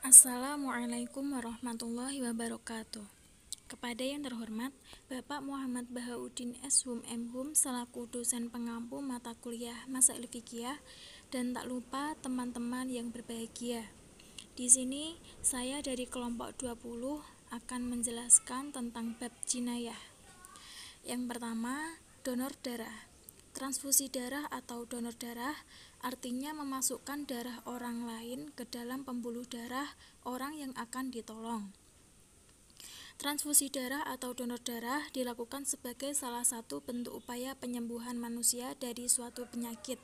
Assalamualaikum warahmatullahi wabarakatuh. Kepada yang terhormat Bapak Muhammad Bahauddin S.Hum M.Hum selaku dosen pengampu mata kuliah Masail Fiqhiyah, dan tak lupa teman-teman yang berbahagia. Di sini saya dari kelompok 20 akan menjelaskan tentang bab jinayah. Yang pertama, donor darah. Transfusi darah atau donor darah artinya memasukkan darah orang lain ke dalam pembuluh darah orang yang akan ditolong. Transfusi darah atau donor darah dilakukan sebagai salah satu bentuk upaya penyembuhan manusia dari suatu penyakit.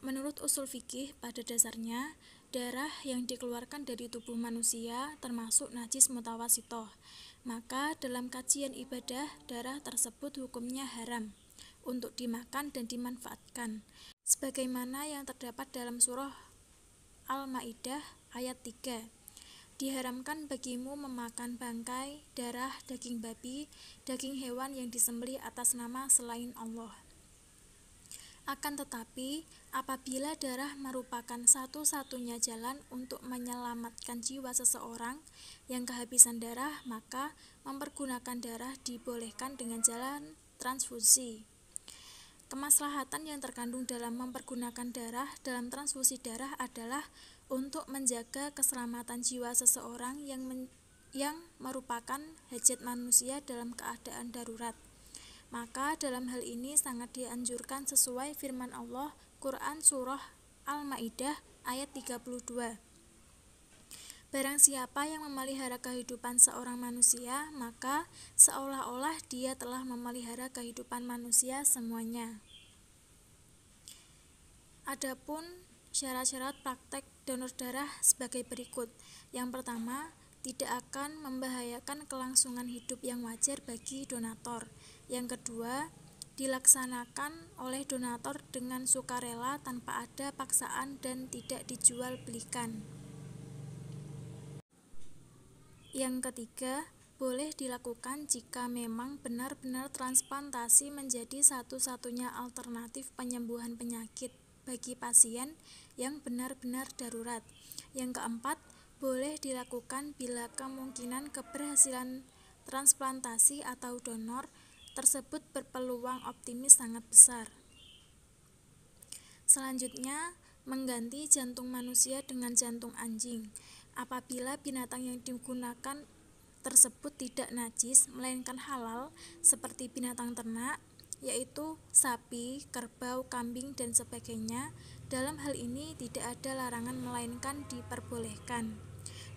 Menurut usul fikih, pada dasarnya, darah yang dikeluarkan dari tubuh manusia termasuk najis mutawasitoh. Maka dalam kajian ibadah, darah tersebut hukumnya haram untuk dimakan dan dimanfaatkan, sebagaimana yang terdapat dalam surah Al-Maidah ayat 3. Diharamkan bagimu memakan bangkai, darah, daging babi, daging hewan yang disembelih atas nama selain Allah. Akan tetapi, apabila darah merupakan satu-satunya jalan untuk menyelamatkan jiwa seseorang yang kehabisan darah, maka mempergunakan darah dibolehkan dengan jalan transfusi. Kemaslahatan yang terkandung dalam mempergunakan darah dalam transfusi darah adalah untuk menjaga keselamatan jiwa seseorang yang merupakan hajat manusia dalam keadaan darurat. Maka dalam hal ini sangat dianjurkan sesuai firman Allah Quran Surah Al-Maidah ayat 32. Barang siapa yang memelihara kehidupan seorang manusia, maka seolah-olah dia telah memelihara kehidupan manusia semuanya. Adapun syarat-syarat praktek donor darah sebagai berikut. Yang pertama, tidak akan membahayakan kelangsungan hidup yang wajar bagi donator. Yang kedua, dilaksanakan oleh donator dengan sukarela tanpa ada paksaan dan tidak dijual belikan. Yang ketiga, boleh dilakukan jika memang benar-benar transplantasi menjadi satu-satunya alternatif penyembuhan penyakit bagi pasien yang benar-benar darurat. Yang keempat, boleh dilakukan bila kemungkinan keberhasilan transplantasi atau donor tersebut berpeluang optimis sangat besar. Selanjutnya, mengganti jantung manusia dengan jantung anjing. Apabila binatang yang digunakan tersebut tidak najis, melainkan halal, seperti binatang ternak, yaitu sapi, kerbau, kambing, dan sebagainya, dalam hal ini tidak ada larangan melainkan diperbolehkan.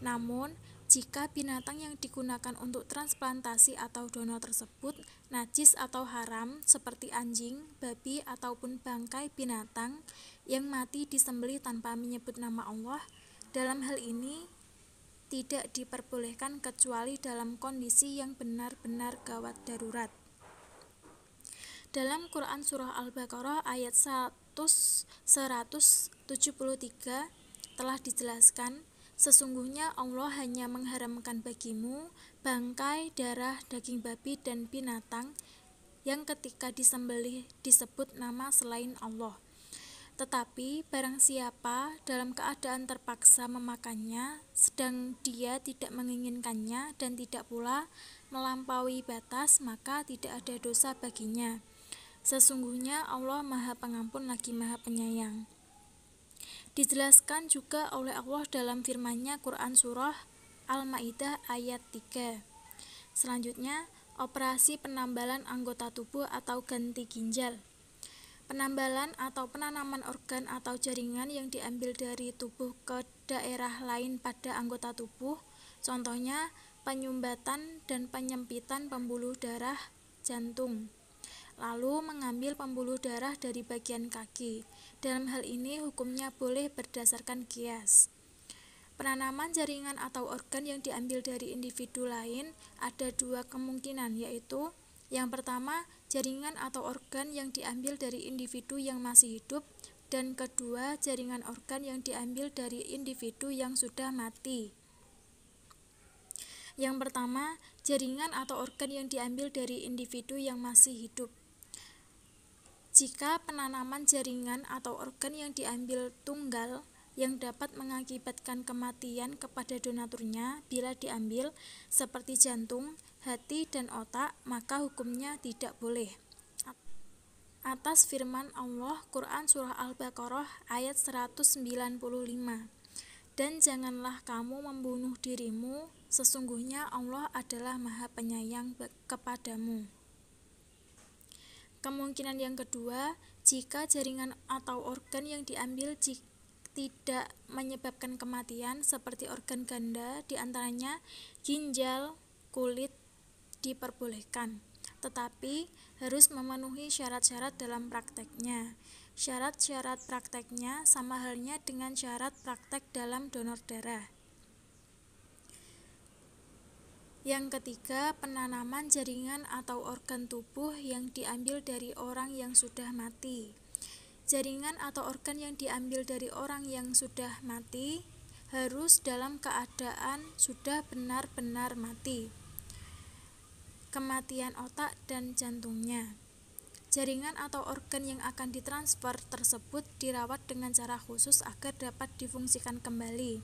Namun, jika binatang yang digunakan untuk transplantasi atau donor tersebut najis atau haram, seperti anjing, babi, ataupun bangkai binatang yang mati disembelih tanpa menyebut nama Allah, dalam hal ini tidak diperbolehkan kecuali dalam kondisi yang benar-benar gawat darurat. Dalam Quran Surah Al-Baqarah ayat 173 telah dijelaskan, sesungguhnya Allah hanya mengharamkan bagimu bangkai, darah, daging babi, dan binatang yang ketika disembelih disebut nama selain Allah. Tetapi barang siapa dalam keadaan terpaksa memakannya, sedang dia tidak menginginkannya dan tidak pula melampaui batas, maka tidak ada dosa baginya. Sesungguhnya Allah Maha Pengampun lagi Maha Penyayang. Dijelaskan juga oleh Allah dalam firman-Nya Quran Surah Al-Maidah ayat 3. Selanjutnya, operasi penambalan anggota tubuh atau ganti ginjal. Penambalan atau penanaman organ atau jaringan yang diambil dari tubuh ke daerah lain pada anggota tubuh, contohnya penyumbatan dan penyempitan pembuluh darah jantung. Lalu mengambil pembuluh darah dari bagian kaki. Dalam hal ini hukumnya boleh berdasarkan qiyas. Penanaman jaringan atau organ yang diambil dari individu lain ada dua kemungkinan, yaitu yang pertama, jaringan atau organ yang diambil dari individu yang masih hidup, dan kedua, jaringan organ yang diambil dari individu yang sudah mati. Yang pertama, jaringan atau organ yang diambil dari individu yang masih hidup. Jika penanaman jaringan atau organ yang diambil tunggal, yang dapat mengakibatkan kematian kepada donaturnya bila diambil, seperti jantung, hati, dan otak, maka hukumnya tidak boleh. Atas firman Allah Quran Surah Al-Baqarah ayat 195. Dan janganlah kamu membunuh dirimu, sesungguhnya Allah adalah Maha Penyayang kepadamu. Kemungkinan yang kedua, jika jaringan atau organ yang diambil tidak menyebabkan kematian, seperti organ ganda, diantaranya ginjal, kulit, diperbolehkan, tetapi harus memenuhi syarat-syarat dalam prakteknya. Syarat-syarat prakteknya sama halnya dengan syarat praktek dalam donor darah. Yang ketiga, penanaman jaringan atau organ tubuh yang diambil dari orang yang sudah mati. Jaringan atau organ yang diambil dari orang yang sudah mati harus dalam keadaan sudah benar-benar mati. Kematian otak dan jantungnya. Jaringan atau organ yang akan ditransfer tersebut dirawat dengan cara khusus agar dapat difungsikan kembali.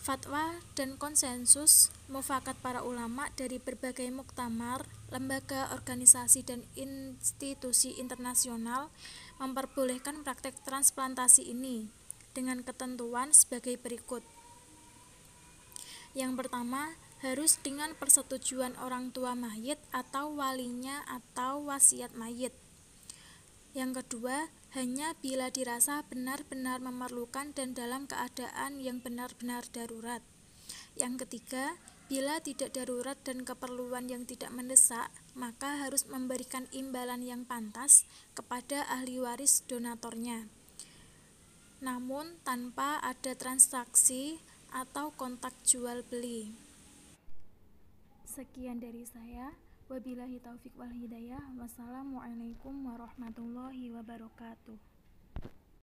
Fatwa dan konsensus mufakat para ulama dari berbagai muktamar, lembaga, organisasi, dan institusi internasional memperbolehkan praktek transplantasi ini dengan ketentuan sebagai berikut. Yang pertama, harus dengan persetujuan orang tua mayit atau walinya atau wasiat mayit. Yang kedua, hanya bila dirasa benar-benar memerlukan dan dalam keadaan yang benar-benar darurat. Yang ketiga, bila tidak darurat dan keperluan yang tidak mendesak, maka harus memberikan imbalan yang pantas kepada ahli waris donatornya, namun tanpa ada transaksi atau kontak jual beli. Sekian dari saya. Wabillahi taufik wal hidayah. Wassalamualaikum warahmatullahi wabarakatuh.